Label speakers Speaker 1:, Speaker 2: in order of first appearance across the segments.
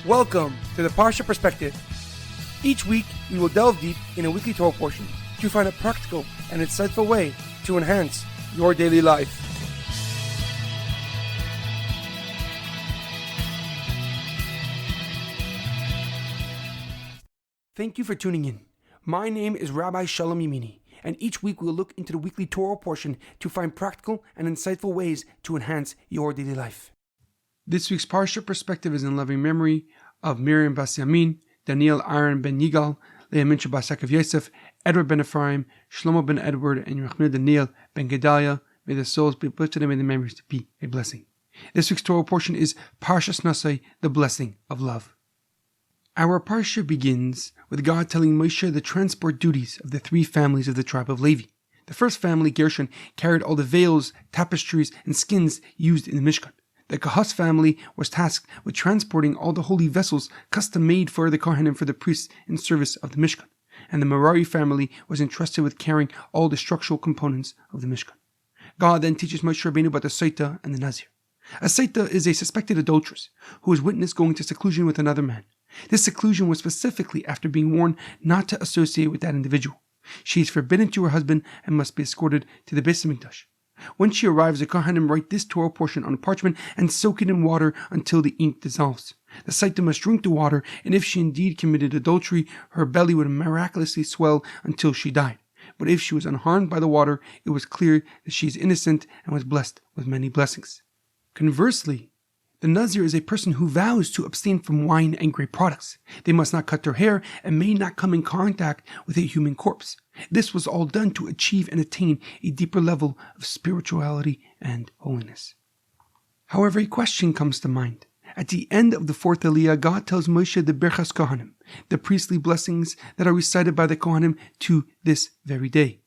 Speaker 1: Welcome to the Parsha Perspective. Each week, we will delve deep in a weekly Torah portion to find a practical and insightful way to enhance your daily life. Thank you for tuning in. My name is Rabbi Shalom Yamini, and each week we will look into the weekly Torah portion to find practical and insightful ways to enhance your daily life. This week's Parsha Perspective is in loving memory of Miriam Bas Yamin, Aaron Ben Yigal, Leah Mintche Bas Yosef, Edward Ben Efraim, Shlomo Ben Edward, and Yirachmiel Daniel Ben Gedalia. May the souls be uplifted and may the memories be a blessing. This week's Torah portion is Parshas Naso, the blessing of love. Our Parsha begins with God telling Moshe the transport duties of the three families of the tribe of Levi. The first family, Gershon, carried all the veils, tapestries, and skins used in the Mishkan. The Kehos family was tasked with transporting all the holy vessels custom-made for the Kohanim for the priests in service of the Mishkan. And the Merari family was entrusted with carrying all the structural components of the Mishkan. God then teaches Moshe Rabbeinu about the Saita and the Nazir. A Saita is a suspected adulteress who was witnessed going to seclusion with another man. This seclusion was specifically after being warned not to associate with that individual. She is forbidden to her husband and must be escorted to the Beis Hamikdash. When she arrives, the Kohanim write this Torah portion on parchment and soak it in water until the ink dissolves. The Saita must drink the water, and if she indeed committed adultery, her belly would miraculously swell until she died. But if she was unharmed by the water, it was clear that she is innocent and was blessed with many blessings. Conversely, the Nazir is a person who vows to abstain from wine and grape products. They must not cut their hair and may not come in contact with a human corpse. This was all done to achieve and attain a deeper level of spirituality and holiness. However, a question comes to mind. At the end of the fourth Aliyah, God tells Moshe the Berchas Kohanim, the priestly blessings that are recited by the Kohanim to this very day.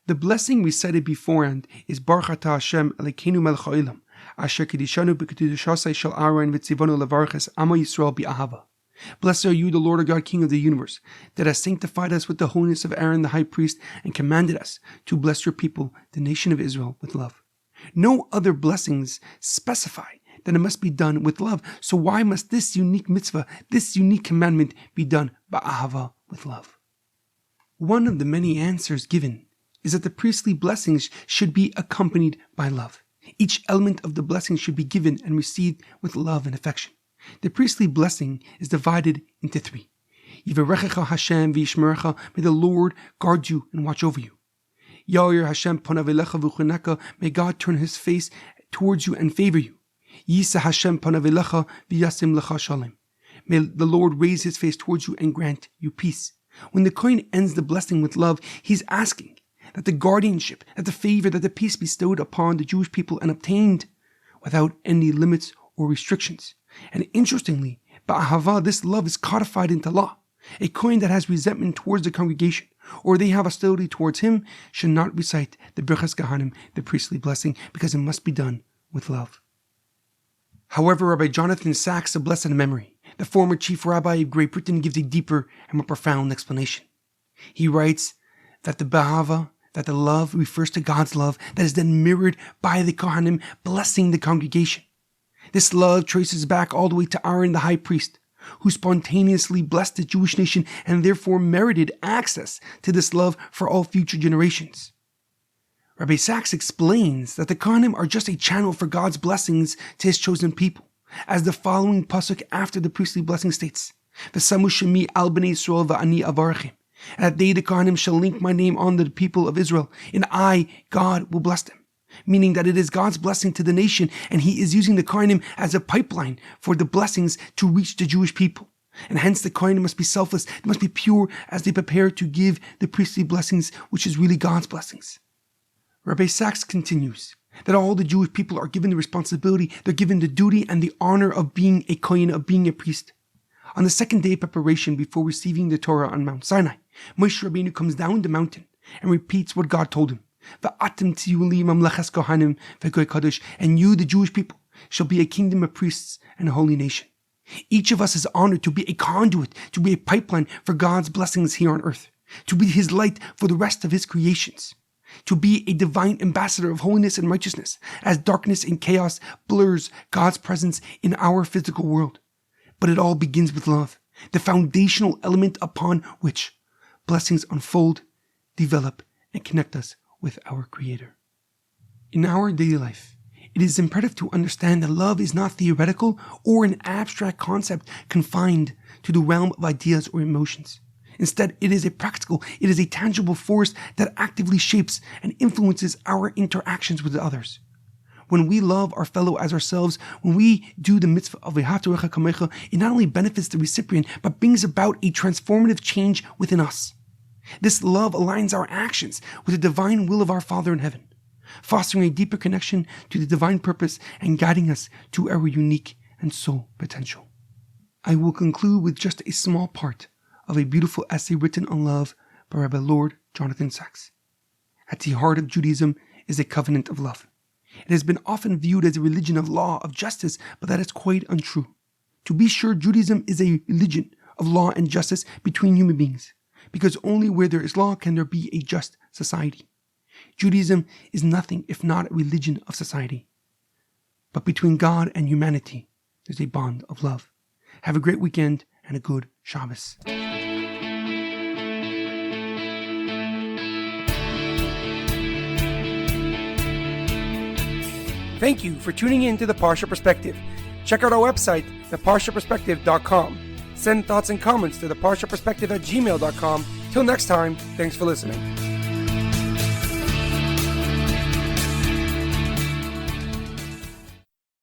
Speaker 1: The blessing recited beforehand is Baruch Atah Hashem Elokeinu melech haolam, asher kedishanu b'kedushasai shel Aaron v'tzivanu levarches Amo Yisrael bi'ahava. Blessed are you, the Lord our God, King of the universe, that has sanctified us with the holiness of Aaron the high priest and commanded us to bless your people, the nation of Israel, with love. No other blessings specify that it must be done with love, so why must this unique mitzvah, this unique commandment be done ba'ahava, with love? One of the many answers given is that the priestly blessings should be accompanied by love. Each element of the blessing should be given and received with love and affection. The priestly blessing is divided into three. Yivarechecha Hashem v'yishmerecha, may the Lord guard you and watch over you. Ya'ir Hashem panav elecha v'chunecha, may God turn his face towards you and favor you. Yisa Hashem panav elecha v'yasim lecha shalom, may the Lord raise his face towards you and grant you peace. When the Kohen ends the blessing with love, he's asking that the guardianship, that the favor, that the peace bestowed upon the Jewish people and obtained without any limits or restrictions. And interestingly, ba'ahava, this love is codified into law. A Kohen that has resentment towards the congregation, or they have hostility towards him, should not recite the Berchas Kohanim, the priestly blessing, because it must be done with love. However, Rabbi Jonathan Sacks, of blessed memory, the former chief rabbi of Great Britain, gives a deeper and more profound explanation. He writes that the ba'ahava, that the love refers to God's love that is then mirrored by the Kohanim blessing the congregation. This love traces back all the way to Aaron the high priest, who spontaneously blessed the Jewish nation and therefore merited access to this love for all future generations. Rabbi Sacks explains that the Kohanim are just a channel for God's blessings to his chosen people, as the following pasuk after the priestly blessing states, V'samu shemi al bnei Yisrael v'ani avarchim, and that they, the Kohanim, shall link my name on the people of Israel, and I, God, will bless them. Meaning that it is God's blessing to the nation, and he is using the Kohanim as a pipeline for the blessings to reach the Jewish people. And hence the Kohanim must be selfless, they must be pure as they prepare to give the priestly blessings, which is really God's blessings. Rabbi Sacks continues that all the Jewish people are given the responsibility, they're given the duty and the honor of being a Kohen, of being a priest. On the second day of preparation before receiving the Torah on Mount Sinai, Moshe Rabbeinu comes down the mountain and repeats what God told him. And you, the Jewish people, shall be a kingdom of priests and a holy nation. Each of us is honored to be a conduit, to be a pipeline for God's blessings here on earth, to be his light for the rest of his creations, to be a divine ambassador of holiness and righteousness, as darkness and chaos blurs God's presence in our physical world. But it all begins with love, the foundational element upon which blessings unfold, develop, and connect us with our Creator. In our daily life, it is imperative to understand that love is not theoretical or an abstract concept confined to the realm of ideas or emotions. Instead, it is a tangible force that actively shapes and influences our interactions with others. When we love our fellow as ourselves, when we do the mitzvah of V'ahavta l'recha kamecha, it not only benefits the recipient, but brings about a transformative change within us. This love aligns our actions with the divine will of our Father in heaven, fostering a deeper connection to the divine purpose and guiding us to our unique and soul potential. I will conclude with just a small part of a beautiful essay written on love by Rabbi Lord Jonathan Sacks. At the heart of Judaism is a covenant of love. It has been often viewed as a religion of law, of justice, but that is quite untrue. To be sure, Judaism is a religion of law and justice between human beings, because only where there is law can there be a just society. Judaism is nothing if not a religion of society. But between God and humanity, there's a bond of love. Have a great weekend and a good Shabbos. Thank you for tuning in to the Parsha Perspective. Check out our website, theparshaperspective.com. Send thoughts and comments to theparshaperspective@gmail.com. Till next time, thanks for listening.